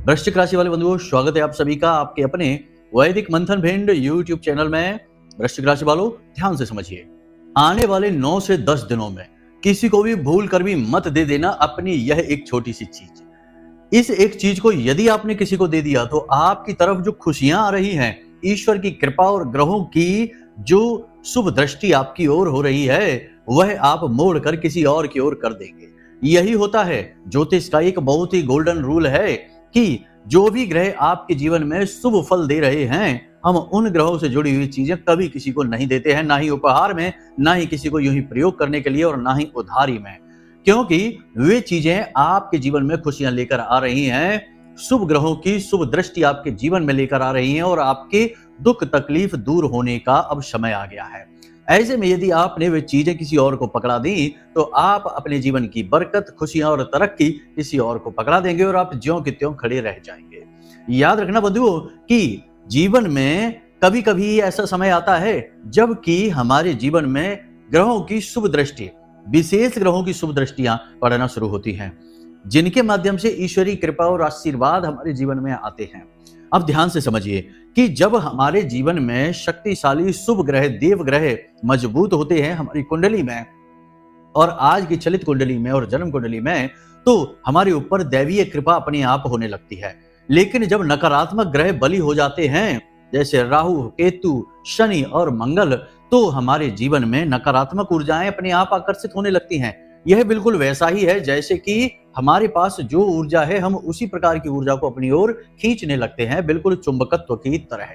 वृश्चिक राशि वाले बंधुओं, स्वागत है आप सभी का आपके अपने वैदिक मंथन भिंड यूट्यूब चैनल में। वृश्चिक राशि वालों, ध्यान से समझिए, आने वाले 9 से 10 दिनों में किसी को भी भूल कर भी मत दे देना अपनी यह एक छोटी सी चीज। इस एक चीज को यदि आपने किसी को दे दिया तो आपकी तरफ जो खुशियां आ रही हैं, ईश्वर की कृपा और ग्रहों की जो शुभ दृष्टि आपकी ओर हो रही है, वह आप मोड़ कर किसी और की ओर कर देंगे। यही होता है ज्योतिष का एक बहुत ही गोल्डन रूल है कि जो भी ग्रह आपके जीवन में शुभ फल दे रहे हैं, हम उन ग्रहों से जुड़ी हुई चीजें कभी किसी को नहीं देते हैं, ना ही उपहार में, ना ही किसी को यूं ही प्रयोग करने के लिए और ना ही उधारी में, क्योंकि वे चीजें आपके जीवन में खुशियां लेकर आ रही हैं। शुभ ग्रहों की शुभ दृष्टि आपके जीवन में लेकर आ रही हैं और आपके दुख तकलीफ दूर होने का अब समय आ गया है। ऐसे में यदि आपने वे चीजें किसी और को पकड़ा दी तो आप अपने जीवन की बरकत, खुशियां और तरक्की किसी और को पकड़ा देंगे और आप ज्यों के त्यों खड़े रह जाएंगे। याद रखना बंधुओं कि जीवन में कभी कभी ऐसा समय आता है जबकि हमारे जीवन में ग्रहों की शुभ दृष्टि, विशेष ग्रहों की शुभ दृष्टियां पड़ना शुरू होती हैं, जिनके माध्यम से ईश्वरीय कृपा और आशीर्वाद हमारे जीवन में आते हैं। अब ध्यान से समझिए कि जब हमारे जीवन में शक्तिशाली शुभ ग्रह, देव ग्रह मजबूत होते हैं हमारी कुंडली में और आज की चलित कुंडली में और जन्म कुंडली में, तो हमारे ऊपर दैवीय कृपा अपने आप होने लगती है। लेकिन जब नकारात्मक ग्रह बली हो जाते हैं, जैसे राहु, केतु, शनि और मंगल, तो हमारे जीवन में नकारात्मक ऊर्जाएं अपने आप आकर्षित होने लगती हैं। यह बिल्कुल वैसा ही है जैसे कि हमारे पास जो ऊर्जा है, हम उसी प्रकार की ऊर्जा को अपनी ओर खींचने लगते हैं, बिल्कुल चुंबकत्व की तरह।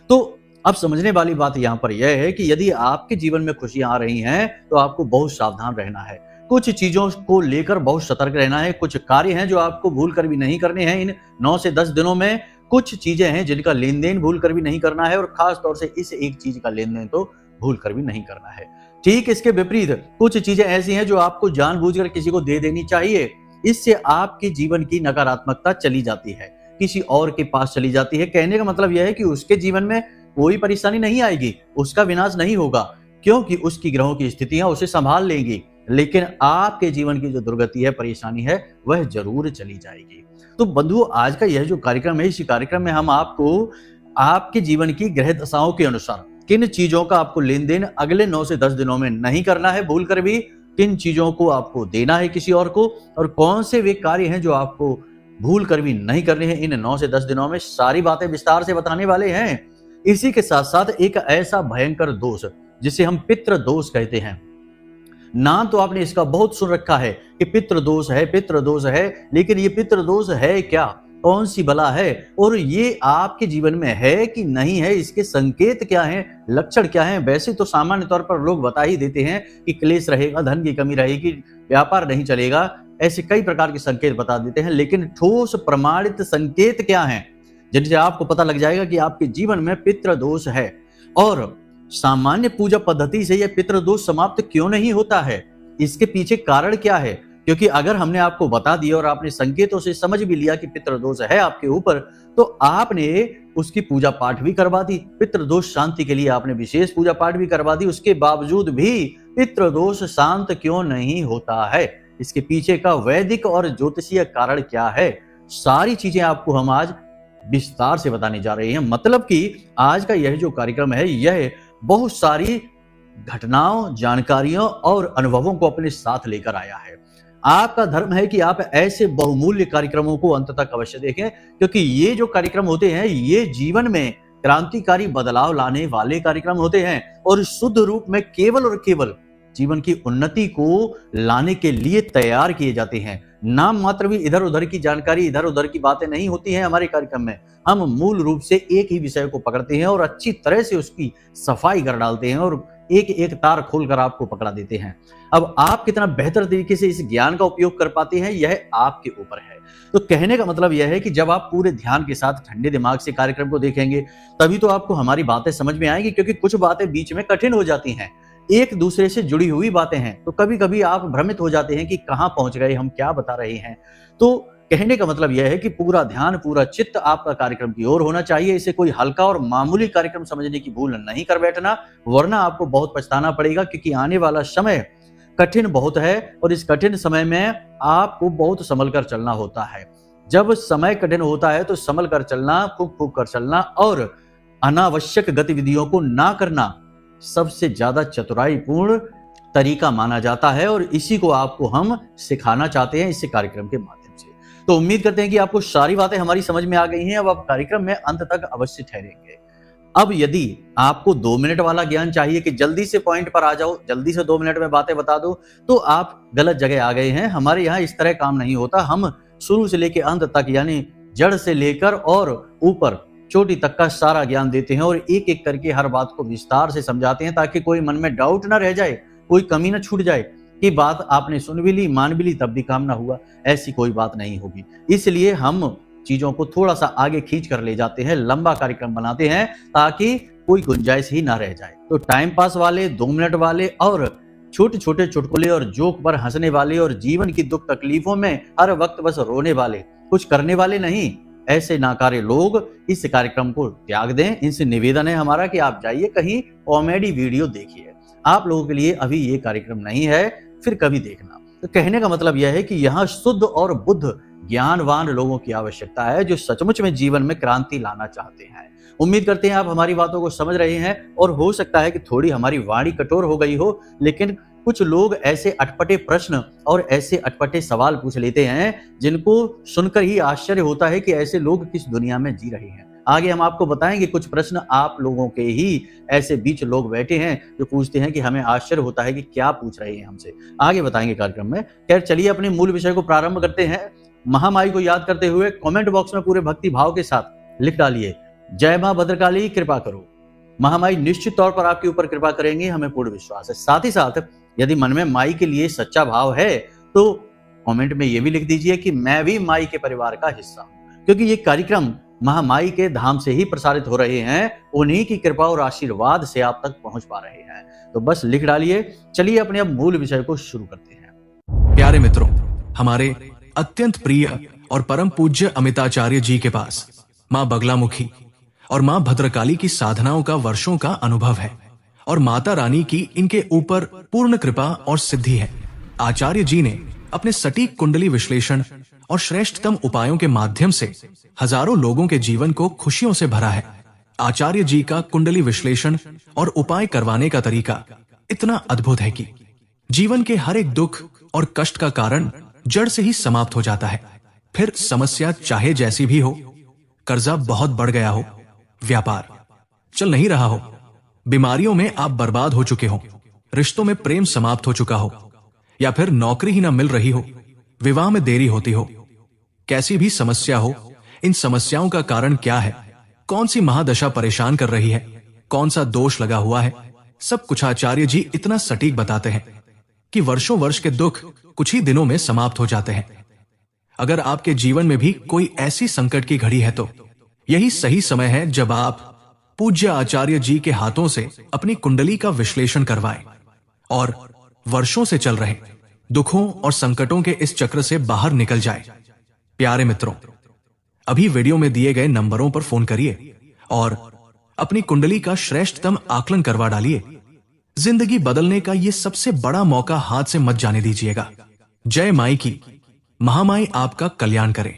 तो अब समझने वाली बात यहाँ पर यह है कि यदि आपके जीवन में खुशियां आ रही हैं तो आपको बहुत सावधान रहना है। कुछ चीजों को लेकर बहुत सतर्क रहना है। कुछ कार्य हैं जो आपको भूल कर भी नहीं करने हैं इन 9 से 10 दिनों में। कुछ चीजें हैं जिनका लेन देन भूल कर भी नहीं करना है और खास तौर से इस एक चीज का लेन देन तो भूल कर भी नहीं करना है। ठीक इसके विपरीत कुछ चीजें ऐसी हैं जो आपको जानबूझकर किसी को दे देनी चाहिए। इससे आपके जीवन की नकारात्मकता चली जाती है, किसी और के पास चली जाती है। कहने का मतलब यह है कि उसके जीवन में कोई परेशानी नहीं आएगी, उसका विनाश नहीं होगा, क्योंकि उसकी ग्रहों की स्थितियां उसे संभाल लेंगी। लेकिन आपके जीवन की जो दुर्गति है, परेशानी है, वह जरूर चली जाएगी। तो बंधुओं, आज का यह जो कार्यक्रम है, इसी कार्यक्रम में हम आपको आपके जीवन की ग्रह दशाओं के अनुसार किन चीजों का आपको लेन देन अगले 9 से 10 दिनों में नहीं करना है भूल कर भी, किन चीजों को आपको देना है किसी और को, और कौन से वे कार्य हैं जो आपको भूल कर भी नहीं करने हैं, इन 9 से 10 दिनों में सारी बातें विस्तार से बताने वाले हैं। इसी के साथ साथ एक ऐसा भयंकर दोष जिसे हम पितृ दोष कहते हैं। नाम तो आपने इसका बहुत सुन रखा है कि पितृ दोष है, पितृ दोष है, लेकिन ये पितृ दोष है क्या, कौन सी बला है, और ये आपके जीवन में है कि नहीं है, इसके संकेत क्या हैं, लक्षण क्या हैं। वैसे तो सामान्य तौर पर लोग बता ही देते हैं कि क्लेश रहेगा, धन की कमी रहेगी, व्यापार नहीं चलेगा, ऐसे कई प्रकार के संकेत बता देते हैं। लेकिन ठोस प्रमाणित संकेत क्या हैं जिनसे आपको पता लग जाएगा कि आपके जीवन में पितृ दोष है, और सामान्य पूजा पद्धति से यह पितृ दोष समाप्त क्यों नहीं होता है, इसके पीछे कारण क्या है। क्योंकि अगर हमने आपको बता दिया और आपने संकेतों से समझ भी लिया कि पितृ दोष है आपके ऊपर, तो आपने उसकी पूजा पाठ भी करवा दी, पितृ दोष शांति के लिए आपने विशेष पूजा पाठ भी करवा दी, उसके बावजूद भी पितृ दोष शांत क्यों नहीं होता है, इसके पीछे का वैदिक और ज्योतिषीय कारण क्या है, सारी चीजें आपको हम आज विस्तार से बताने जा रहे हैं। मतलब कि आज का यह जो कार्यक्रम है, यह बहुत सारी घटनाओं, जानकारियों और अनुभवों को अपने साथ लेकर आया है। आपका धर्म है कि आप ऐसे बहुमूल्य कार्यक्रमों को अंत तक अवश्य देखें, क्योंकि ये जो कार्यक्रम होते हैं, ये जीवन में क्रांतिकारी बदलाव लाने वाले कार्यक्रम होते हैं और शुद्ध रूप में केवल और केवल जीवन की उन्नति को लाने के लिए तैयार किए जाते हैं। नाम मात्र भी इधर उधर की जानकारी, इधर उधर की बातें नहीं होती हैं हमारे कार्यक्रम में। हम मूल रूप से एक ही विषय को पकड़ते हैं और अच्छी तरह से उसकी सफाई कर डालते हैं और एक एक तार खोलकर आपको पकड़ा देते हैं। अब आप कितना बेहतर तरीके से इस ज्ञान का उपयोग कर पाते हैं, यह आपके ऊपर है। तो कहने का मतलब यह है कि जब आप पूरे ध्यान के साथ ठंडे दिमाग से कार्यक्रम को देखेंगे, तभी तो आपको हमारी बातें समझ में आएंगी, क्योंकि कुछ बातें बीच में कठिन हो जाती हैं, एक दूसरे से जुड़ी हुई बातें हैं, तो कभी कभी आप भ्रमित हो जाते हैं कि कहां पहुंच गए, हम क्या बता रहे हैं। तो कहने का मतलब यह है कि पूरा ध्यान, पूरा चित्त आपका कार्यक्रम की ओर होना चाहिए। इसे कोई हल्का और मामूली कार्यक्रम समझने की भूल नहीं कर बैठना, वरना आपको बहुत पछताना पड़ेगा, क्योंकि आने वाला समय कठिन बहुत है और इस कठिन समय में आपको बहुत संभल कर चलना होता है। जब समय कठिन होता है तो संभल कर चलना, फूक फूक कर चलना और अनावश्यक गतिविधियों को ना करना सबसे ज्यादा चतुराईपूर्ण तरीका माना जाता है और इसी को आपको हम सिखाना चाहते हैं इस कार्यक्रम के माध्यम से। तो उम्मीद करते हैं कि आपको सारी बातें हमारी समझ में आ गई हैं। अब आप कार्यक्रम में अंत तक अवश्य ठहरेंगे। अब यदि आपको 2 मिनट वाला ज्ञान चाहिए कि जल्दी से पॉइंट पर आ जाओ, जल्दी से 2 मिनट में बातें बता दो, तो आप गलत जगह आ गए हैं। हमारे यहाँ इस तरह काम नहीं होता। हम शुरू से लेकर अंत तक यानी जड़ से लेकर और ऊपर चोटी तक का सारा ज्ञान देते हैं और एक एक करके हर बात को विस्तार से समझाते हैं ताकि कोई मन में डाउट ना रह जाए, कोई कमी ना छूट जाए कि बात आपने सुन भी ली, मान भी ली, तब भी काम ना हुआ। ऐसी कोई बात नहीं होगी। इसलिए हम चीजों को थोड़ा सा आगे खींच कर ले जाते हैं, लंबा कार्यक्रम बनाते हैं ताकि कोई गुंजाइश ही ना रह जाए। तो टाइम पास वाले, 2 मिनट वाले और छोटे छोटे चुटकुले और जोक पर हंसने वाले और जीवन की दुख तकलीफों में हर वक्त बस रोने वाले, कुछ करने वाले नहीं, ऐसे नाकारे लोग इस कार्यक्रम को त्याग दें। इनसे निवेदन है हमारा कि आप जाइए कहीं कॉमेडी वीडियो देखिए। आप लोगों के लिए अभी ये कार्यक्रम नहीं है, फिर कभी देखना। तो कहने का मतलब यह है कि यहाँ शुद्ध और बुद्ध ज्ञानवान लोगों की आवश्यकता है जो सचमुच में जीवन में क्रांति लाना चाहते हैं। उम्मीद करते हैं आप हमारी बातों को समझ रहे हैं और हो सकता है कि थोड़ी हमारी वाणी कठोर हो गई हो, लेकिन कुछ लोग ऐसे अटपटे प्रश्न और ऐसे अटपटे सवाल पूछ लेते हैं जिनको सुनकर ही आश्चर्य होता है कि ऐसे लोग किस दुनिया में जी रहे हैं। आगे हम आपको बताएंगे कुछ प्रश्न आप लोगों के ही ऐसे बीच लोग बैठे हैं जो पूछते हैं कि हमें आश्चर्य होता है कि क्या पूछ रहे हैं हमसे। आगे बताएंगे कार्यक्रम में। खैर चलिए अपने मूल विषय को प्रारंभ करते हैं। महामाई को याद करते हुए कमेंट बॉक्स में पूरे भक्ति भाव के साथ लिख डालिए, जय मां भद्रकाली कृपा करो। महामाई निश्चित तौर पर आपके ऊपर कृपा करेंगे, हमें पूर्ण विश्वास है। साथ ही साथ यदि मन में माई के लिए सच्चा भाव है तो कमेंट में यह भी लिख दीजिए कि मैं भी माई के परिवार का हिस्सा हूं, क्योंकि ये कार्यक्रम महामाई के धाम से ही प्रसारित हो रहे हैं। उन्हीं की कृपा और आशीर्वाद से आप तक पहुंच पा रहे हैं। तो बस लिख डालिए। चलिए अपने अब मूल विषय को शुरू करते हैं। प्यारे मित्रों, हमारे अत्यंत प्रिय और परम पूज्य अमिताचार्य जी के पास मां बगलामुखी और मां भद्रकाली की साधनाओं का वर्षों का अनुभव है और माता रानी की इनके ऊपर पूर्ण कृपा और सिद्धि है। आचार्य जी ने अपने सटीक कुंडली विश्लेषण और श्रेष्ठतम उपायों के माध्यम से हजारों लोगों के जीवन को खुशियों से भरा है। आचार्य जी का कुंडली विश्लेषण और उपाय करवाने का तरीका इतना अद्भुत है कि जीवन के हर एक दुख और कष्ट का कारण जड़ से ही समाप्त हो जाता है। फिर समस्या चाहे जैसी भी हो, कर्जा बहुत बढ़ गया हो, व्यापार चल नहीं रहा हो, बीमारियों में आप बर्बाद हो चुके हो, रिश्तों में प्रेम समाप्त हो चुका हो, या फिर नौकरी ही ना मिल रही हो, विवाह में देरी होती हो, कैसी भी समस्या हो, इन समस्याओं का कारण क्या है, कौन सी महादशा परेशान कर रही है, कौन सा दोष लगा हुआ है, सब कुछ आचार्य जी इतना सटीक बताते हैं कि वर्षों वर्ष के दुख कुछ ही दिनों में समाप्त हो जाते हैं। अगर आपके जीवन में भी कोई ऐसी संकट की घड़ी है तो यही सही समय है जब आप पूज्य आचार्य जी के हाथों से अपनी कुंडली का विश्लेषण करवाएं और वर्षों से चल रहे दुखों और संकटों के इस चक्र से बाहर निकल जाए। प्यारे मित्रों, अभी वीडियो में दिए गए नंबरों पर फोन करिए और अपनी कुंडली का श्रेष्ठतम आकलन करवा डालिए। जिंदगी बदलने का ये सबसे बड़ा मौका हाथ से मत जाने दीजिएगा। जय माई की। महामाई आपका कल्याण करे।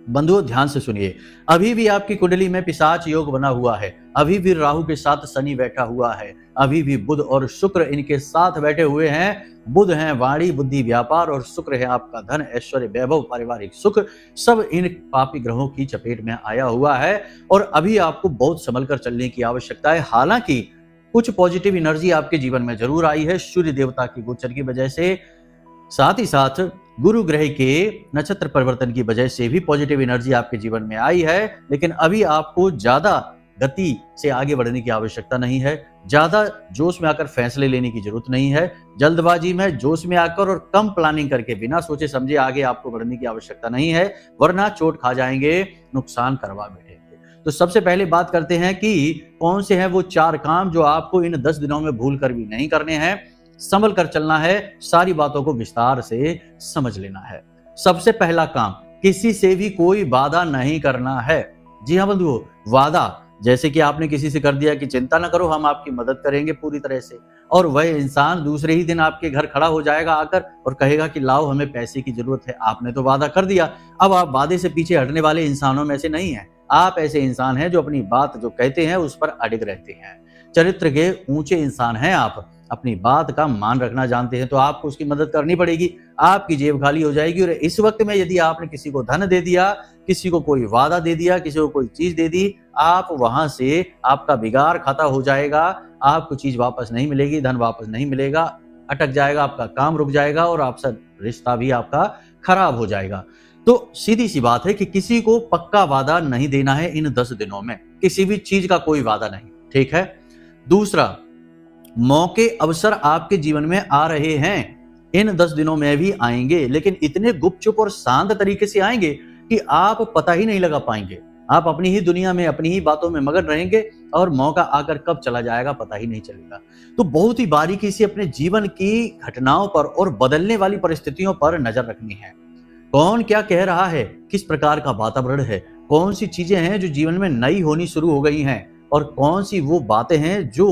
बंधुओं ध्यान से सुनिए, अभी भी आपकी कुंडली में पिशाच योग बना हुआ है, अभी भी राहु के साथ शनि बैठा हुआ है, अभी भी बुध और शुक्र इनके साथ बैठे हुए हैं। बुध है वाणी, बुद्धि, व्यापार और शुक्र है आपका धन, ऐश्वर्य, वैभव, पारिवारिक सुख। सब इन पापी ग्रहों की चपेट में आया हुआ है और अभी आपको बहुत संभल कर चलने की आवश्यकता है। हालांकि कुछ पॉजिटिव एनर्जी आपके जीवन में जरूर आई है सूर्य देवता की गोचर की वजह से, साथ ही साथ गुरु ग्रह के नक्षत्र परिवर्तन की वजह से भी पॉजिटिव एनर्जी आपके जीवन में आई है। लेकिन अभी आपको ज्यादा गति से आगे बढ़ने की आवश्यकता नहीं है, ज्यादा जोश में आकर फैसले लेने की जरूरत नहीं है। जल्दबाजी में, जोश में आकर और कम प्लानिंग करके बिना सोचे समझे आगे आपको बढ़ने की आवश्यकता नहीं है, वरना चोट खा जाएंगे, नुकसान करवा बैठेंगे। तो सबसे पहले बात करते हैं कि कौन से हैं वो 4 काम जो आपको इन 10 दिनों में भूल कर भी नहीं करने हैं। संभल कर चलना है, सारी बातों को विस्तार से समझ लेना है। सबसे पहला काम, किसी से भी कोई वादा नहीं करना है। जी हाँ बंधुओं, वादा जैसे कि आपने किसी से कर दिया कि चिंता ना करो, हम आपकी मदद करेंगे पूरी तरह से, और वह इंसान दूसरे ही दिन आपके घर खड़ा हो जाएगा आकर और कहेगा कि लाओ हमें पैसे की जरूरत है, आपने तो वादा कर दिया। अब आप वादे से पीछे हटने वाले इंसानों में से नहीं हैं। आप ऐसे इंसान हैं जो अपनी बात जो कहते हैं उस पर अडिग रहते हैं। चरित्र के ऊंचे इंसान हैं आप, अपनी बात का मान रखना जानते हैं, तो आपको उसकी मदद करनी पड़ेगी। आपकी जेब खाली हो जाएगी। और इस वक्त में यदि आपने किसी को धन दे दिया, किसी को कोई वादा दे दिया, किसी को कोई चीज दे दी, आप वहां से आपका बिगाड़ खाता हो जाएगा। आपको चीज वापस नहीं मिलेगी, धन वापस नहीं मिलेगा, अटक जाएगा, आपका काम रुक जाएगा और आपसे रिश्ता भी आपका खराब हो जाएगा। तो सीधी सी बात है कि किसी को पक्का वादा नहीं देना है इन 10 दिनों में, किसी भी चीज का कोई वादा नहीं, ठीक है। दूसरा, मौके अवसर आपके जीवन में आ रहे हैं, इन 10 दिनों में भी आएंगे, लेकिन इतने गुपचुप और शांत तरीके से आएंगे कि आप पता ही नहीं लगा पाएंगे। आप अपनी ही दुनिया में, अपनी ही बातों में मगन रहेंगे और मौका आकर कब चला जाएगा पता ही नहीं चलेगा। तो बहुत ही बारीकी से अपने जीवन की घटनाओं पर और बदलने वाली परिस्थितियों पर नजर रखनी है। कौन क्या कह रहा है, किस प्रकार का वातावरण है, कौन सी चीजें हैं जो जीवन में नई होनी शुरू हो गई हैं और कौन सी वो बातें हैं जो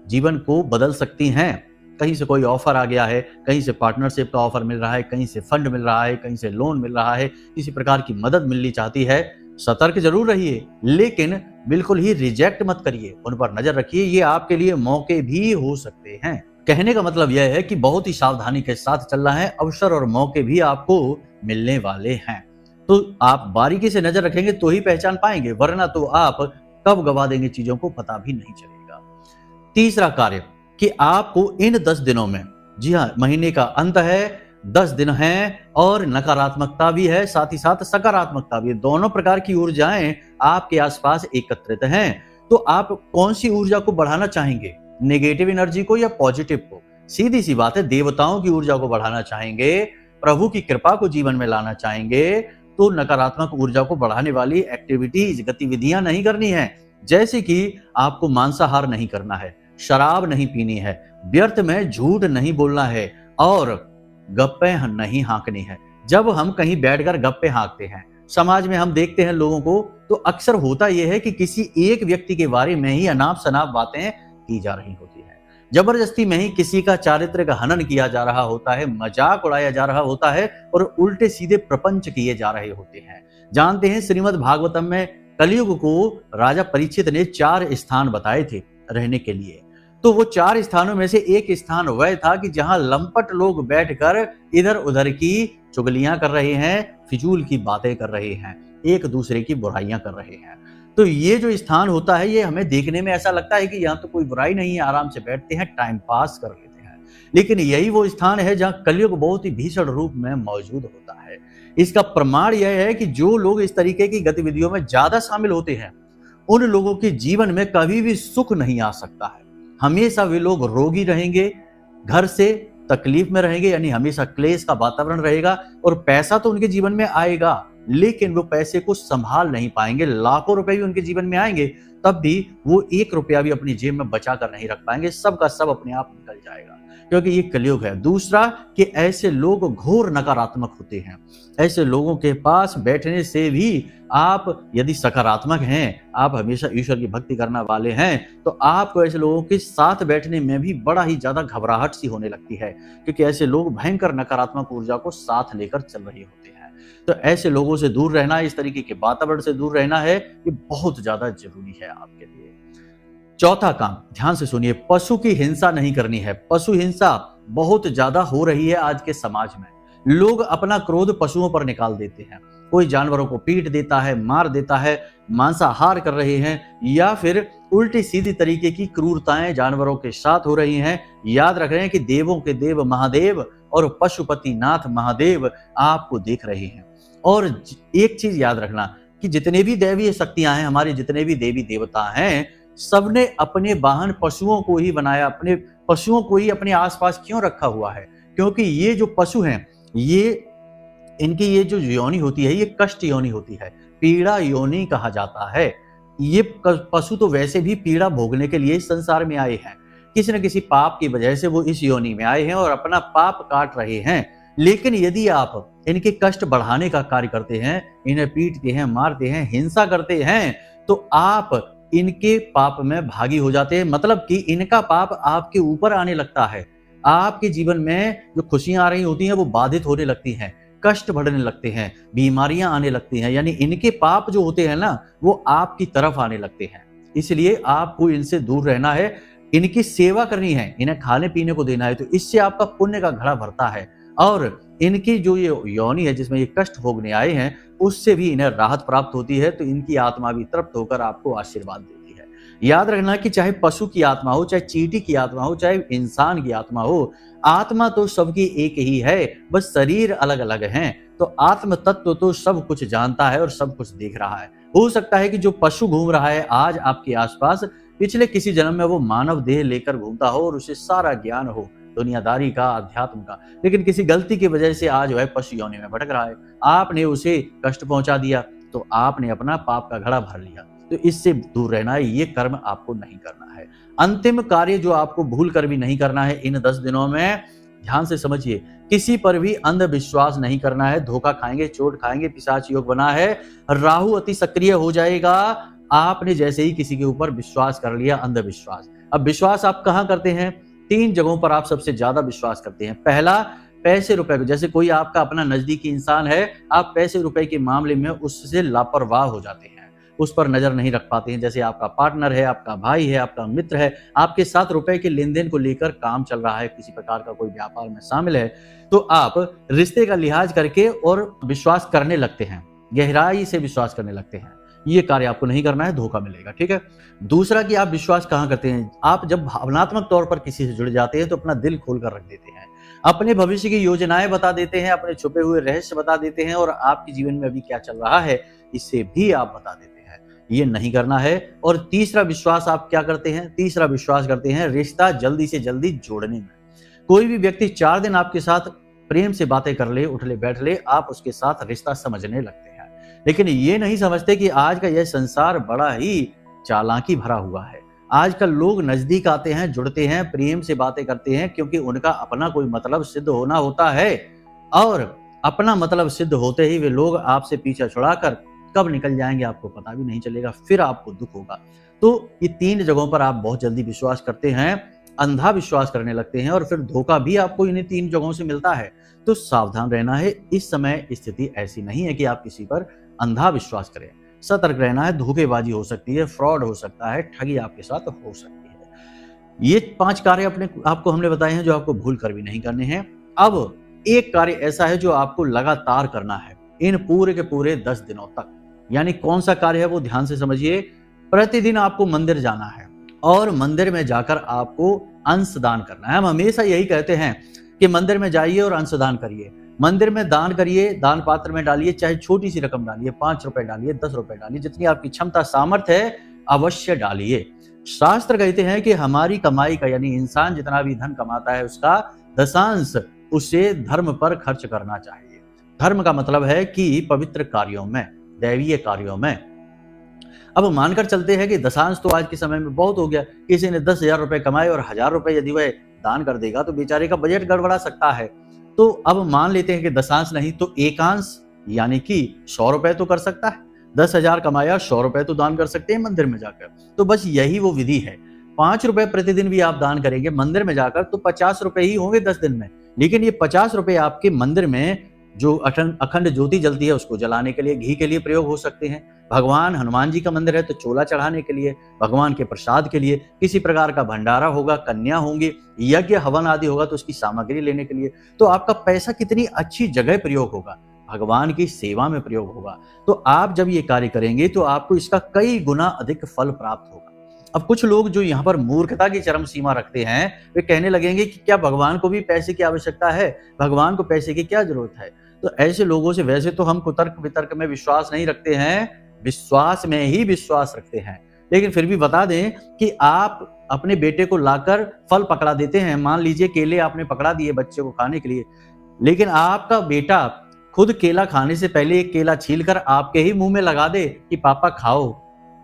जीवन को बदल सकती हैं। कहीं से कोई ऑफर आ गया है, कहीं से पार्टनरशिप का ऑफर मिल रहा है, कहीं से फंड मिल रहा है, कहीं से लोन मिल रहा है, किसी प्रकार की मदद मिलनी चाहती है। सतर्क जरूर रहिए, लेकिन बिल्कुल ही रिजेक्ट मत करिए, उन पर नजर रखिए। ये आपके लिए मौके भी हो सकते हैं। कहने का मतलब यह है कि बहुत ही सावधानी के साथ चलना है, अवसर और मौके भी आपको मिलने वाले हैं। तो आप बारीकी से नजर रखेंगे तो ही पहचान पाएंगे, वरना तो आप कब गवा देंगे चीजों को पता भी नहीं चलेगा। तीसरा कार्य कि आपको इन 10 दिनों में, जी हाँ, महीने का अंत है, 10 दिन हैं और नकारात्मकता भी है, साथ ही साथ सकारात्मकता भी है। दोनों प्रकार की ऊर्जाएं आपके आसपास एकत्रित हैं। तो आप कौन सी ऊर्जा को बढ़ाना चाहेंगे, नेगेटिव एनर्जी को या पॉजिटिव को? सीधी सी बात है, देवताओं की ऊर्जा को बढ़ाना चाहेंगे, प्रभु की कृपा को जीवन में लाना चाहेंगे, तो नकारात्मक ऊर्जा को बढ़ाने वाली एक्टिविटीज, गतिविधियां नहीं करनी है। जैसे कि आपको मांसाहार नहीं करना है, शराब नहीं पीनी है, व्यर्थ में झूठ नहीं बोलना है और गप्पे नहीं हाँकनी है। जब हम कहीं बैठकर गप्पे हाँकते हैं, समाज में हम देखते हैं लोगों को, तो अक्सर होता यह है कि किसी एक व्यक्ति के बारे में ही अनाप शनाप बातें की जा रही होती है, जबरदस्ती में ही किसी का चारित्र का हनन किया जा रहा होता है, मजाक उड़ाया जा रहा होता है और उल्टे सीधे प्रपंच किए जा रहे होते हैं। जानते हैं, श्रीमद् भागवतम में कलयुग को राजा परीक्षित ने 4 स्थान बताए थे रहने के लिए। तो वो 4 स्थानों में से एक स्थान वह था कि जहां लंपट लोग बैठकर इधर उधर की चुगलियां कर रहे हैं, फिजूल की बातें कर रहे हैं, एक दूसरे की बुराइयां कर रहे हैं। तो ये जो स्थान होता है, ये हमें देखने में ऐसा लगता है कि यहाँ तो कोई बुराई नहीं है, आराम से बैठते हैं, टाइम पास कर लेते हैं। लेकिन यही वो स्थान है जहाँ कलयुग बहुत ही भीषण रूप में मौजूद होता है। इसका प्रमाण यह है कि जो लोग इस तरीके की गतिविधियों में ज्यादा शामिल होते हैं, उन लोगों के जीवन में कभी भी सुख नहीं आ सकता है। हमेशा वे लोग रोगी रहेंगे, घर से तकलीफ में रहेंगे, यानी हमेशा क्लेश का वातावरण रहेगा और पैसा तो उनके जीवन में आएगा, लेकिन वो पैसे को संभाल नहीं पाएंगे। लाखों रुपए भी उनके जीवन में आएंगे, तब भी वो 1 रुपया भी अपनी जेब में बचा कर नहीं रख पाएंगे, सब का सब अपने आप निकल जाएगा, क्योंकि ये कलयुग है। दूसरा कि ऐसे लोग घोर नकारात्मक होते हैं। ऐसे लोगों के पास बैठने से भी, आप यदि सकारात्मक हैं, आप हमेशा ईश्वर की भक्ति करने वाले हैं, तो आपको ऐसे लोगों के साथ बैठने में भी बड़ा ही ज्यादा घबराहट सी होने लगती है, क्योंकि ऐसे लोग भयंकर नकारात्मक ऊर्जा को साथ लेकर चल रहे होते हैं। तो ऐसे लोगों से दूर रहना, इस तरीके के वातावरण से दूर रहना है, ये बहुत ज्यादा जरूरी है आपके लिए। चौथा काम, ध्यान से सुनिए, पशु की हिंसा नहीं करनी है। पशु हिंसा बहुत ज्यादा हो रही है आज के समाज में। लोग अपना क्रोध पशुओं पर निकाल देते हैं। कोई जानवरों को पीट देता है, मार देता है, मांसाहार कर रहे हैं, या फिर उल्टी सीधी तरीके की क्रूरताएं जानवरों के साथ हो रही हैं। याद रख रहे हैं कि देवों के देव महादेव और पशुपति नाथ महादेव आपको देख रहे हैं। और एक चीज याद रखना कि जितने भी दैवीय शक्तियां हैं, हमारे जितने भी देवी देवता हैं, सबने अपने वाहन पशुओं को ही बनाया, अपने पशुओं को ही अपने आसपास क्यों रखा हुआ है? क्योंकि ये जो पशु हैं, ये इनकी ये जो योनि होती है, ये कष्ट योनि होती है, पीड़ा योनि कहा जाता है। ये पशु तो वैसे भी पीड़ा भोगने के लिए इस संसार में आए हैं, किसी न किसी पाप की वजह से वो इस योनि में आए हैं और अपना पाप काट रहे हैं। लेकिन यदि आप इनके कष्ट बढ़ाने का कार्य करते हैं, इन्हें पीटते हैं, मारते हैं, हिंसा करते हैं, तो आप इनके पाप में भागी हो जाते हैं, मतलब कि इनका पाप आपके ऊपर आने लगता है। आपके जीवन में जो खुशियां आ रही होती हैं वो बाधित होने लगती हैं, कष्ट बढ़ने लगते हैं, बीमारियां आने लगती हैं, यानी इनके पाप जो होते हैं ना वो आपकी तरफ आने लगते हैं। इसलिए आपको इनसे दूर रहना है, इनकी सेवा करनी है, इन्हें खाने पीने को देना है, तो इससे आपका पुण्य का घड़ा भरता है और इनकी जो ये योनि है जिसमें ये कष्ट भोगने आए हैं उससे भी इन्हें राहत प्राप्त होती है, तो इनकी आत्मा भी तृप्त होकर आपको आशीर्वाद देती है। याद रखना कि चाहे पशु की आत्मा हो, चाहे चींटी की आत्मा हो, चाहे इंसान की आत्मा हो, आत्मा तो सबकी एक ही है, बस शरीर अलग अलग हैं। तो आत्म तत्व तो सब कुछ जानता है और सब कुछ देख रहा है। हो सकता है कि जो पशु घूम रहा है आज आपके आसपास, पिछले किसी जन्म में वो मानव देह लेकर घूमता हो और उसे सारा ज्ञान हो दुनियादारी का, अध्यात्म का, लेकिन किसी गलती की वजह से आज वह पशु योनि में भटक रहा है। आपने उसे कष्ट पहुंचा दिया तो आपने अपना पाप का घड़ा भर लिया, तो इससे दूर रहना है, ये कर्म आपको नहीं करना है। अंतिम कार्य जो आपको भूल कर भी नहीं करना है इन 10 दिनों में, ध्यान से समझिए, किसी पर भी अंधविश्वास नहीं करना है। धोखा खाएंगे, चोट खाएंगे, पिशाच योग बना है, राहु अति सक्रिय हो जाएगा। आपने जैसे ही किसी के ऊपर विश्वास कर लिया, अंधविश्वास। अब विश्वास आप कहां करते हैं? 3 जगहों पर आप सबसे ज्यादा विश्वास करते हैं। पहला, पैसे रुपए को, जैसे कोई आपका अपना नजदीकी इंसान है, आप पैसे रुपए के मामले में उससे लापरवाह हो जाते हैं, उस पर नजर नहीं रख पाते हैं। जैसे आपका पार्टनर है, आपका भाई है, आपका मित्र है, आपके साथ रुपए के लेन देन को लेकर काम चल रहा है, किसी प्रकार का कोई व्यापार में शामिल है, तो आप रिश्ते का लिहाज करके और विश्वास करने लगते हैं, गहराई से विश्वास करने लगते हैं। ये कार्य आपको नहीं करना है, धोखा मिलेगा, ठीक है। दूसरा कि आप विश्वास कहां करते हैं? आप जब भावनात्मक तौर पर किसी से जुड़ जाते हैं तो अपना दिल खोलकर रख देते हैं, अपने भविष्य की योजनाएं बता देते हैं, अपने छुपे हुए रहस्य बता देते हैं और आपके जीवन में अभी क्या चल रहा है इसे भी आप बता देते हैं। ये नहीं करना है। और तीसरा विश्वास आप क्या करते हैं? तीसरा विश्वास करते हैं रिश्ता जल्दी से जल्दी जोड़ने में। कोई भी व्यक्ति 4 दिन आपके साथ प्रेम से बातें कर ले, उठ ले, बैठ ले, आप उसके साथ रिश्ता समझने लगते हैं। लेकिन ये नहीं समझते कि आज का यह संसार बड़ा ही चालाकी भरा हुआ है। आजकल लोग नजदीक आते हैं, जुड़ते हैं, प्रेम से बातें करते हैं क्योंकि उनका अपना कोई मतलब सिद्ध होना होता है, और अपना मतलब सिद्ध होते ही वे लोग आपसे पीछा छुड़ाकर कब निकल जाएंगे आपको पता भी नहीं चलेगा, फिर आपको दुख होगा। तो ये 3 जगहों पर आप बहुत जल्दी विश्वास करते हैं, अंधा विश्वास करने लगते हैं और फिर धोखा भी आपको इन्हीं 3 जगहों से मिलता है। तो सावधान रहना है। इस समय स्थिति ऐसी नहीं है कि आप किसी पर अंधा विश्वास करें। सतर्क रहना है, धोखेबाजी हो सकती है, फ्रॉड हो सकता है, ठगी आपके साथ हो सकती है। ये 5 कार्य आपको हमने बताए हैं जो आपको भूल कर भी नहीं करने हैं। अब एक कार्य ऐसा है जो आपको लगातार करना है इन पूरे के पूरे 10 दिनों तक। यानी कौन सा कार्य है वो ध्यान से समझिए। प्रतिदिन आपको मंदिर जाना है और मंदिर में जाकर आपको अंशदान करना है। हम हमेशा यही कहते हैं कि मंदिर में जाइए और अंशदान करिए, मंदिर में दान करिए, दान पात्र में डालिए, चाहे छोटी सी रकम डालिए, 5 रुपए डालिए, 10 रुपए डालिए, जितनी आपकी क्षमता सामर्थ्य है अवश्य डालिए। शास्त्र कहते हैं कि हमारी कमाई का, यानी इंसान जितना भी धन कमाता है उसका दशांश उसे धर्म पर खर्च करना चाहिए। धर्म का मतलब है कि पवित्र कार्यों में, दैवीय कार्यों में। अब मानकर चलते हैं कि दशांश तो आज के समय में बहुत हो गया, किसी ने 10,000 रुपए कमाए और 1,000 रुपए यदि वह दान कर देगा तो बेचारे का बजट गड़बड़ा सकता है। तो अब मान लेते हैं कि दशांश नहीं तो एकांश, यानी कि 100 रुपए तो कर सकता है। 10,000 कमाया, 100 रुपए तो दान कर सकते हैं मंदिर में जाकर। तो बस यही वो विधि है। 5 रुपए प्रतिदिन भी आप दान करेंगे मंदिर में जाकर तो 50 रुपए ही होंगे 10 दिन में। लेकिन ये 50 रुपए आपके मंदिर में जो अखंड ज्योति जलती है उसको जलाने के लिए, घी के लिए प्रयोग हो सकते हैं। भगवान हनुमान जी का मंदिर है तो चोला चढ़ाने के लिए, भगवान के प्रसाद के लिए, किसी प्रकार का भंडारा होगा, कन्या होंगी, यज्ञ हवन आदि होगा तो उसकी सामग्री लेने के लिए। तो आपका पैसा कितनी अच्छी जगह प्रयोग होगा, भगवान की सेवा में प्रयोग होगा। तो आप जब ये कार्य करेंगे तो आपको इसका कई गुना अधिक फल प्राप्त होगा। अब कुछ लोग जो यहाँ पर मूर्खता की चरम सीमा रखते हैं वे कहने लगेंगे कि क्या भगवान को भी पैसे की आवश्यकता है, भगवान को पैसे की क्या जरूरत है। तो ऐसे लोगों से वैसे तो हम कुतर्क वितर्क में विश्वास नहीं रखते हैं, विश्वास में ही विश्वास रखते हैं, लेकिन फिर भी बता दें कि आप अपने बेटे को लाकर फल पकड़ा देते हैं। मान लीजिए केले आपने पकड़ा दिए बच्चे को खाने के लिए, लेकिन आपका बेटा खुद केला खाने से पहले एक केला छीलकर आपके ही मुंह में लगा दे कि पापा खाओ,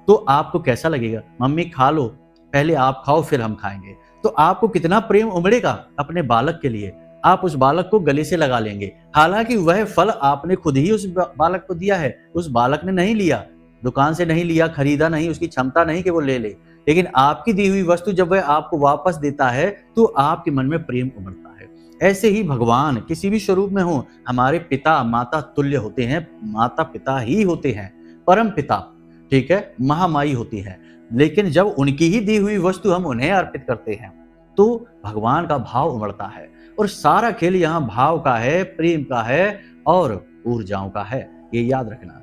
तो आपको कैसा लगेगा? मम्मी खा लो, पहले आप खाओ फिर हम खाएंगे। तो आपको कितना प्रेम उमड़ेगा अपने बालक के लिए, आप उस बालक को गले से लगा लेंगे। हालांकि वह फल आपने खुद ही उस बालक को दिया है, उस बालक ने नहीं लिया। दुकान से नहीं लिया, खरीदा नहीं, उसकी क्षमता नहीं कि वो ले ले, लेकिन आपकी दी हुई वस्तु जब वह आपको वापस देता है तो आपके मन में प्रेम उमड़ता है। ऐसे ही भगवान किसी भी स्वरूप में हो, हमारे पिता माता तुल्य होते हैं, माता पिता ही होते हैं, परम पिता, ठीक है, महामाई होती है। लेकिन जब उनकी ही दी हुई वस्तु हम उन्हें अर्पित करते हैं तो भगवान का भाव उमड़ता है। और सारा खेल यहाँ भाव का है, प्रेम का है और ऊर्जाओं का है, ये याद रखना।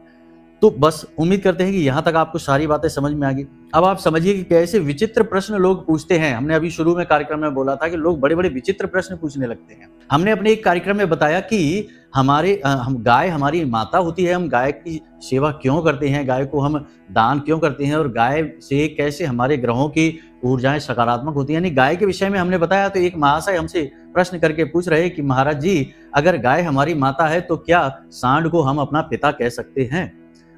तो बस उम्मीद करते हैं कि यहाँ तक आपको सारी बातें समझ में आ गई। अब आप समझिए कि कैसे विचित्र प्रश्न लोग पूछते हैं। हमने अभी शुरू में कार्यक्रम में बोला था कि लोग बड़े बड़े विचित्र प्रश्न पूछने लगते हैं। हमने अपने एक कार्यक्रम में बताया कि हम गाय हमारी माता होती है, हम गाय की सेवा क्यों करते हैं, गाय को हम दान क्यों करते हैं और गाय से कैसे हमारे ग्रहों की ऊर्जाएं सकारात्मक होती हैं। यानी गाय के विषय में हमने बताया तो एक महाशय हमसे प्रश्न करके पूछ रहे कि महाराज जी, अगर गाय हमारी माता है तो क्या सांड को हम अपना पिता कह सकते हैं?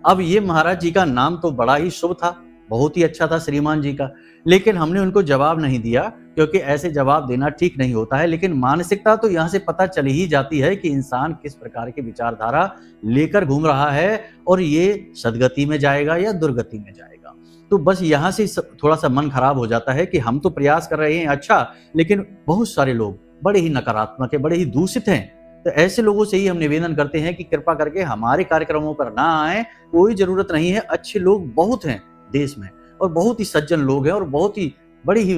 अब ये महाराज जी का नाम तो बड़ा ही शुभ था, बहुत ही अच्छा था श्रीमान जी का, लेकिन हमने उनको जवाब नहीं दिया क्योंकि ऐसे जवाब देना ठीक नहीं होता है। लेकिन मानसिकता तो यहाँ से पता चली ही जाती है कि इंसान किस प्रकार की विचारधारा लेकर घूम रहा है और ये सदगति में जाएगा या दुर्गति में जाएगा। तो बस यहाँ से थोड़ा सा मन खराब हो जाता है कि हम तो प्रयास कर रहे हैं अच्छा, लेकिन बहुत सारे लोग बड़े ही नकारात्मक है, बड़े ही दूषित हैं। तो ऐसे लोगों से ही हम निवेदन करते हैं कि कृपा करके हमारे कार्यक्रमों पर ना आए, कोई जरूरत नहीं है। अच्छे लोग बहुत हैं देश में और बहुत ही सज्जन लोग हैं और बहुत ही बड़ी ही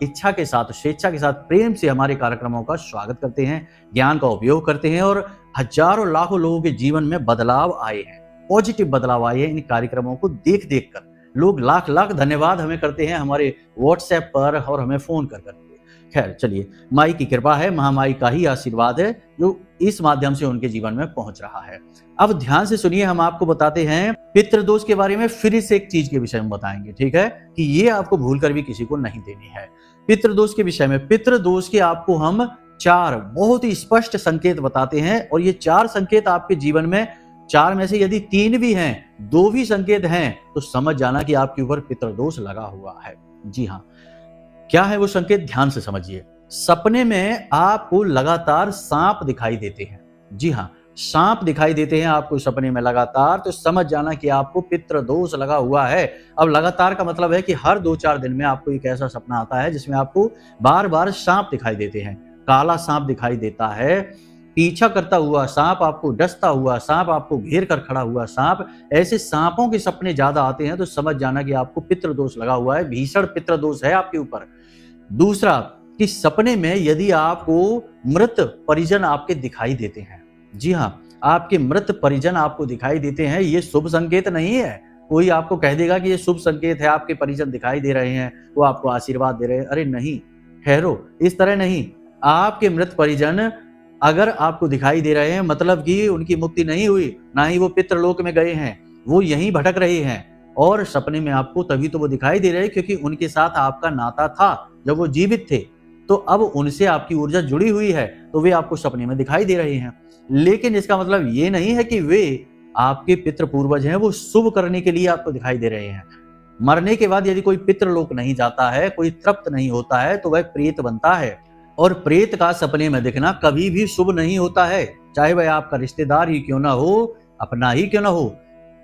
इच्छा के साथ, स्वेच्छा के साथ, प्रेम से हमारे कार्यक्रमों का स्वागत करते हैं, ज्ञान का उपयोग करते हैं और हजारों लाखों लोगों के जीवन में बदलाव आए हैं, पॉजिटिव बदलाव आए हैं इन कार्यक्रमों को देख देख कर। लोग लाख लाख धन्यवाद हमें करते हैं हमारे व्हाट्सएप पर और हमें फोन कर करके। खैर चलिए, माई की कृपा है, महामाई का ही आशीर्वाद है जो इस माध्यम से उनके जीवन में पहुंच रहा है। अब ध्यान से सुनिए, हम आपको बताते हैं पितृदोष के बारे में। फिर से एक चीज के विषय में बताएंगे, ठीक है, कि ये आपको भूल कर भी किसी को नहीं देनी है। पितृदोष के विषय में, पितृदोष के आपको हम 4 बहुत ही स्पष्ट संकेत बताते हैं और ये 4 संकेत आपके जीवन में, 4 में से यदि 3 भी हैं, 2 भी संकेत हैं, तो समझ जाना कि आपके ऊपर पितृदोष लगा हुआ है। जी हाँ, क्या है वो संकेत, ध्यान से समझिए। सपने में आपको लगातार सांप दिखाई देते हैं। जी हाँ, सांप दिखाई देते हैं आपको सपने में लगातार, तो समझ जाना कि आपको पितृदोष लगा हुआ है। अब लगातार का मतलब है कि हर 2-4 दिन में आपको एक ऐसा सपना आता है जिसमें आपको बार बार सांप दिखाई देते हैं। काला सांप दिखाई देता है, पीछा करता हुआ सांप, आपको डसता हुआ सांप, आपको घेर कर खड़ा हुआ सांप, ऐसे सांपों के सपने ज्यादा आते हैं तो समझ जाना कि आपको पितृदोष लगा हुआ है, भीषण पितृदोष है आपके ऊपर। दूसरा, कि सपने में यदि आपको मृत परिजन आपके दिखाई देते हैं, जी हाँ, आपके मृत परिजन आपको दिखाई देते हैं, ये शुभ संकेत नहीं है। कोई आपको कह देगा कि ये शुभ संकेत है, आपके परिजन दिखाई दे रहे हैं, वो आपको आशीर्वाद दे रहे हैं, अरे नहीं, ठहरो, इस तरह नहीं। आपके मृत परिजन अगर आपको दिखाई दे रहे हैं मतलब कि उनकी मुक्ति नहीं हुई, ना ही वो पितृलोक में गए हैं, वो यहीं भटक रहे हैं और सपने में आपको तभी तो वो दिखाई दे रहे हैं क्योंकि उनके साथ आपका नाता था जब वो जीवित थे, तो अब उनसे आपकी ऊर्जा जुड़ी हुई है तो वे आपको सपने में दिखाई दे रहे हैं। लेकिन इसका मतलब ये नहीं है कि वे आपके पितृ पूर्वज हैं, वो शुभ करने के लिए आपको दिखाई दे रहे हैं। मरने के बाद यदि कोई पितृलोक नहीं जाता है, कोई तृप्त नहीं होता है, तो वह प्रेत बनता है और प्रेत का सपने में दिखना कभी भी शुभ नहीं होता है, चाहे वह आपका रिश्तेदार ही क्यों ना हो, अपना ही क्यों ना हो।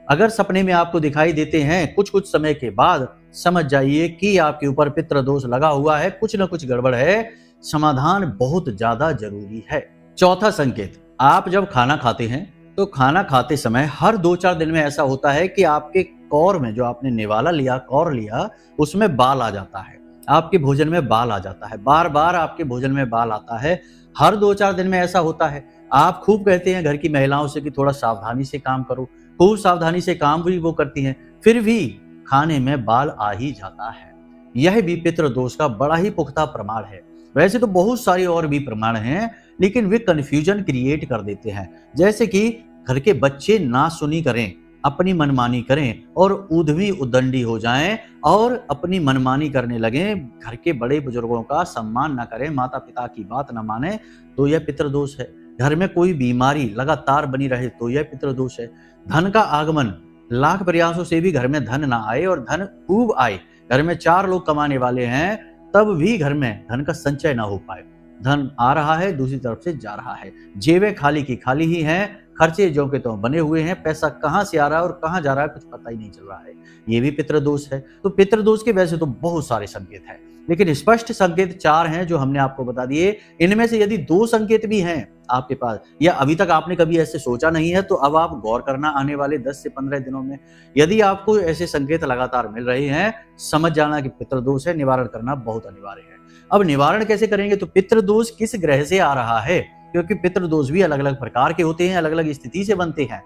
अगर सपने में आपको दिखाई देते हैं कुछ कुछ समय के बाद, समझ जाइए कि आपके ऊपर पितृदोष लगा हुआ है, कुछ ना कुछ गड़बड़ है, समाधान बहुत ज्यादा जरूरी है। चौथा संकेत, आप जब खाना खाते हैं तो खाना खाते समय हर 2-4 दिन में ऐसा होता है कि आपके कौर में, जो आपने निवाला लिया, कौर लिया, उसमें बाल आ जाता है, आपके भोजन में बाल आ जाता है, बार बार आपके भोजन में बाल आता है, हर 2-4 दिन में ऐसा होता है। आप खूब कहते हैं घर की महिलाओं से कि थोड़ा सावधानी से काम करो, खूब सावधानी से काम भी वो करती हैं, फिर भी खाने में बाल आ ही जाता है। यह भी पितृदोष का बड़ा ही पुख्ता प्रमाण है। वैसे तो बहुत सारे और भी प्रमाण हैं, लेकिन वे कंफ्यूजन क्रिएट कर देते हैं। जैसे कि घर के बच्चे ना सुनी करें, अपनी मनमानी करें और उद्यमी उद्दंडी हो जाएं और अपनी मनमानी करने लगें, घर के बड़े बुजुर्गों का सम्मान न करें, माता पिता की बात न माने, तो यह पितृदोष है। घर में कोई बीमारी लगातार बनी रहे तो यह पितृदोष है। धन का आगमन, लाख प्रयासों से भी घर में धन ना आए और धन खूब आए, घर में 4 लोग कमाने वाले हैं तब भी घर में धन का संचय ना हो पाए, धन आ रहा है दूसरी तरफ से जा रहा है, जेबें खाली की खाली ही हैं, खर्चे जो के तो बने हुए हैं, पैसा कहाँ से आ रहा है और कहाँ जा रहा है कुछ पता ही नहीं चल रहा है, ये भी पितृदोष है। तो पितृदोष के वैसे तो बहुत सारे संकेत हैं, लेकिन स्पष्ट संकेत 4 हैं जो हमने आपको बता दिए। इनमें से यदि 2 संकेत भी हैं आपके पास या अभी तक आपने कभी ऐसे सोचा नहीं है, तो अब आप गौर करना आने वाले 10 से 15 दिनों में। यदि आपको ऐसे संकेत लगातार मिल रहे हैं, समझ जाना कि पितृदोष है, निवारण करना बहुत अनिवार्य है। अब निवारण कैसे करेंगे? तो पितृदोष किस ग्रह से आ रहा है, क्योंकि पितृदोष भी अलग अलग प्रकार के होते हैं, अलग अलग स्थिति से बनते हैं।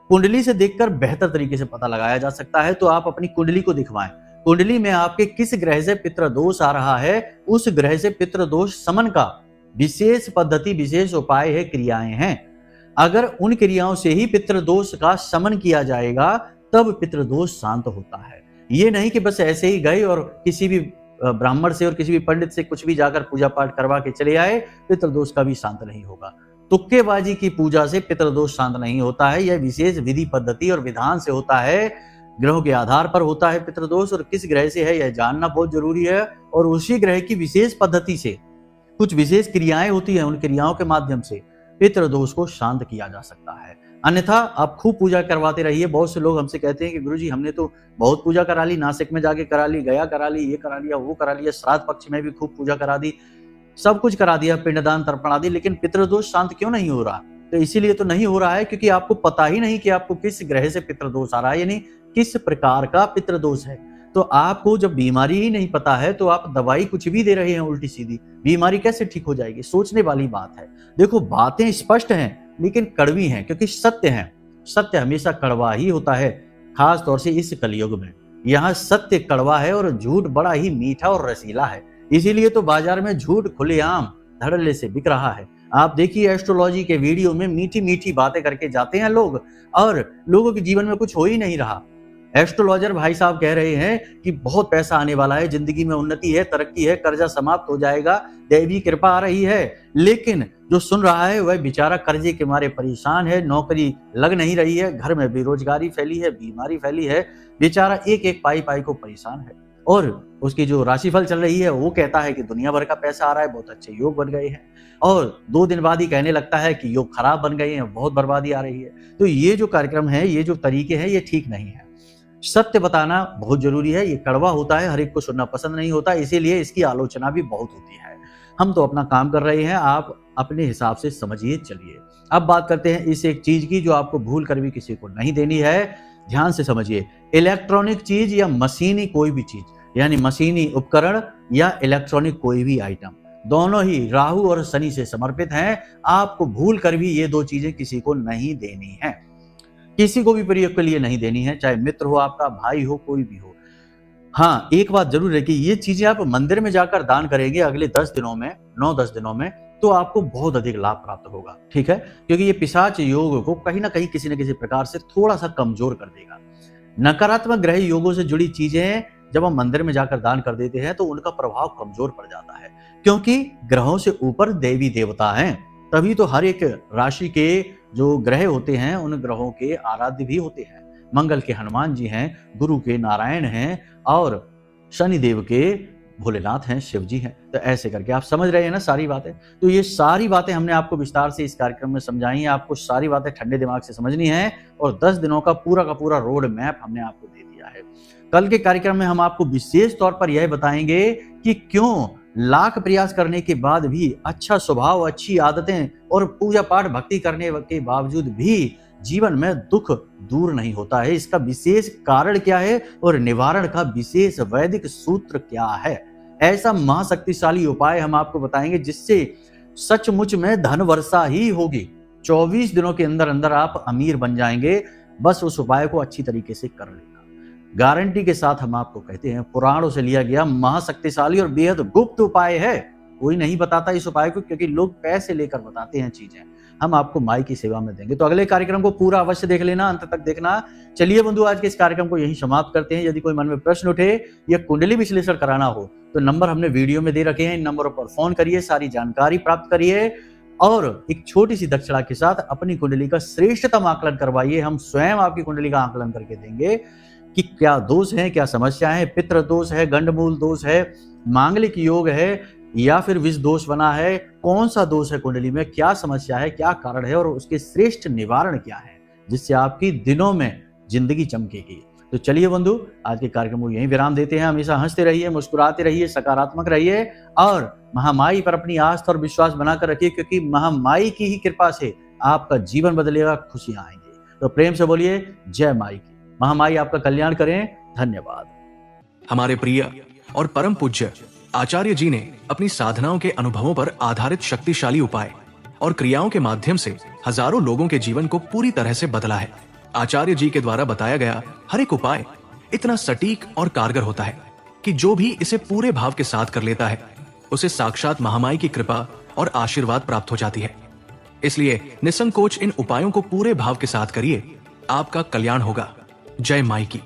कुंडली से देखकर बेहतर तरीके से पता लगाया जा सकता है, तो आप अपनी कुंडली को दिखवाएं। कुंडली में आपके किस ग्रह से पितृदोष आ रहा है, उस ग्रह से पितृदोष समन का विशेष पद्धति, विशेष उपाय है, क्रियाएं हैं। अगर उन क्रियाओं से ही पितृदोष का समन किया जाएगा तब पितृदोष शांत होता है। ये नहीं कि बस ऐसे ही गए और किसी भी ब्राह्मण से और किसी भी पंडित से कुछ भी जाकर पूजा पाठ करवा के चले आए, पितृदोष का भी शांत नहीं होगा। तुक्केबाजी की पूजा से पितृदोष शांत नहीं होता है, यह विशेष विधि पद्धति और विधान से होता है। ग्रहों के आधार पर होता है पितृदोष, और किस ग्रह से है यह जानना बहुत जरूरी है। और उसी ग्रह की विशेष पद्धति से कुछ विशेष क्रियाएं होती हैं, उन क्रियाओं के माध्यम से पितृदोष को शांत किया जा सकता है। अन्यथा आप खूब पूजा करवाते रहिए। बहुत से लोग हमसे कहते हैं कि गुरुजी हमने तो बहुत पूजा करा ली, नासिक में जाके करा ली, गया करा ली, ये करा लिया, वो करा लिया, श्राद्ध पक्ष में भी खूब पूजा करा दी, सब कुछ करा दिया, पिंडदान तर्पण आदि, लेकिन पितृदोष शांत क्यों नहीं हो रहा? तो इसीलिए तो नहीं हो रहा है क्योंकि आपको पता ही नहीं कि आपको किस ग्रह से पितृदोष आ रहा है, यानी किस प्रकार का पितृदोष है। तो आपको जब बीमारी ही नहीं पता है तो आप दवाई कुछ भी दे रहे हैं उल्टी सीधी, बीमारी कैसे ठीक हो जाएगी? सोचने वाली बात है। देखो बातें स्पष्ट हैं लेकिन कड़वी हैं, क्योंकि सत्य है। सत्य हमेशा कड़वा ही होता है, खास तौर से इस कलयुग में। यहाँ सत्य कड़वा है और झूठ बड़ा ही मीठा और रसीला है। इसीलिए तो बाजार में झूठ खुलेआम धड़ल्ले से बिक रहा है। आप देखिए एस्ट्रोलॉजी के वीडियो में मीठी मीठी बातें करके जाते हैं लोग, और लोगों के जीवन में कुछ हो ही नहीं रहा। एस्ट्रोलॉजर भाई साहब कह रहे हैं कि बहुत पैसा आने वाला है, जिंदगी में उन्नति है, तरक्की है, कर्जा समाप्त हो जाएगा, दैवी कृपा आ रही है। लेकिन जो सुन रहा है वह बेचारा कर्जे के मारे परेशान है, नौकरी लग नहीं रही है, घर में बेरोजगारी फैली है, बीमारी फैली है, बेचारा एक एक पाई पाई को परेशान है। और उसकी जो राशिफल चल रही है वो कहता है कि दुनिया भर का पैसा आ रहा है, बहुत अच्छे योग बन गए हैं, और 2 दिन बाद ही कहने लगता है कि योग खराब बन गए हैं, बहुत बर्बादी आ रही है। तो ये जो कार्यक्रम है, ये जो तरीके हैं, ये ठीक नहीं है। सत्य बताना बहुत जरूरी है। ये कड़वा होता है, हर एक को सुनना पसंद नहीं होता, इसीलिए इसकी आलोचना भी बहुत होती है। हम तो अपना काम कर रहे हैं, आप अपने हिसाब से समझिए चलिए। अब बात करते हैं इस एक चीज की जो आपको भूल कर भी किसी को नहीं देनी है। ध्यान से समझिए, इलेक्ट्रॉनिक चीज या मशीनी कोई भी चीज, यानी मशीनी उपकरण या इलेक्ट्रॉनिक कोई भी आइटम, दोनों ही राहु और शनि से समर्पित हैं। आपको भूल कर भी ये 2 चीजें किसी को नहीं देनी है, किसी को भी प्रयोग के लिए नहीं देनी है, चाहे मित्र हो, आपका भाई हो, कोई भी हो। हाँ, एक बात जरूर है कि ये चीजें आप मंदिर में जाकर दान करेंगे अगले 10 दिनों में, 9-10 दिनों में, तो आपको बहुत अधिक लाभ प्राप्त होगा। ठीक है, क्योंकि ये पिशाच योग को कहीं ना कहीं किसी न किसी प्रकार से थोड़ा सा कमजोर कर देगा। नकारात्मक ग्रह योगों से जुड़ी चीजें जब हम मंदिर में जाकर दान कर देते हैं तो उनका प्रभाव कमजोर पड़ जाता है, क्योंकि ग्रहों से ऊपर देवी देवता हैं। तभी तो हर एक राशि के जो ग्रह होते हैं उन ग्रहों के आराध्य भी होते हैं। मंगल के हनुमान जी हैं, गुरु के नारायण हैं, और शनि देव के भोलेनाथ हैं, शिव जी हैं। तो ऐसे करके आप समझ रहे हैं ना सारी बातें। तो ये सारी बातें हमने आपको विस्तार से इस कार्यक्रम में समझाई हैं। आपको सारी बातें ठंडे दिमाग से समझनी है, और 10 दिनों का पूरा रोड मैप हमने आपको दे दिया है। कल के कार्यक्रम में हम आपको विशेष तौर पर यह बताएंगे कि क्यों लाख प्रयास करने के बाद भी, अच्छा स्वभाव, अच्छी आदतें और पूजा पाठ भक्ति करने के बावजूद भी जीवन में दुख दूर नहीं होता है। इसका विशेष कारण क्या है और निवारण का विशेष वैदिक सूत्र क्या है। ऐसा महाशक्तिशाली उपाय हम आपको बताएंगे जिससे सचमुच में धन वर्षा ही होगी। 24 दिनों के अंदर अंदर आप अमीर बन जाएंगे, बस उस उपाय को अच्छी तरीके से कर लेना। गारंटी के साथ हम आपको कहते हैं, पुराणों से लिया गया महाशक्तिशाली और बेहद गुप्त उपाय है। कोई नहीं बताता इस उपाय को, क्योंकि लोग पैसे लेकर बताते हैं चीजें। हम आपको माई की सेवा में देंगे। तो अगले कार्यक्रम को पूरा अवश्य देख लेना, अंत तक देखना। चलिए बंधु, आज के इस कार्यक्रम को यही समाप्त करते हैं। यदि कोई मन में प्रश्न उठे या कुंडली विश्लेषण कराना हो तो नंबर हमने वीडियो में दे रखे हैं, इन नंबरों पर फोन करिए, सारी जानकारी प्राप्त करिए, और एक छोटी सी दक्षिणा के साथ अपनी कुंडली का श्रेष्ठतम आकलन करवाइए। हम स्वयं आपकी कुंडली का आकलन करके देंगे कि क्या दोष है, क्या समस्याएं हैं, पितृ दोष है, गंडमूल दोष है, मांगलिक योग है, या फिर विष दोष बना है, कौन सा दोष है कुंडली में, क्या समस्या है, क्या कारण है और उसके श्रेष्ठ निवारण क्या है, जिससे आपकी दिनों में जिंदगी चमकेगी। तो चलिए बंधु, आज के कार्यक्रम को यहीं विराम देते हैं। हमेशा हंसते रहिए, मुस्कुराते रहिए, सकारात्मक रहिए और महामाई पर अपनी आस्था और विश्वास बनाकर रखिए, क्योंकि महामाई की ही कृपा से आपका जीवन बदलेगा, खुशियां आएंगी। तो प्रेम से बोलिए जय माई की। महामाई आपका कल्याण करें। धन्यवाद। हमारे प्रिय और परम पूज्य आचार्य जी ने अपनी साधनाओं के अनुभवों पर आधारित शक्तिशाली उपाय और क्रियाओं के माध्यम से हजारों लोगों के जीवन को पूरी तरह से बदला है। आचार्य जी के द्वारा बताया गया हर एक उपाय इतना सटीक और कारगर होता है कि जो भी इसे पूरे भाव के साथ कर लेता है उसे साक्षात महामाई की कृपा और आशीर्वाद प्राप्त हो जाती है। इसलिए निसंकोच इन उपायों को पूरे भाव के साथ करिए, आपका कल्याण होगा। जय माई की।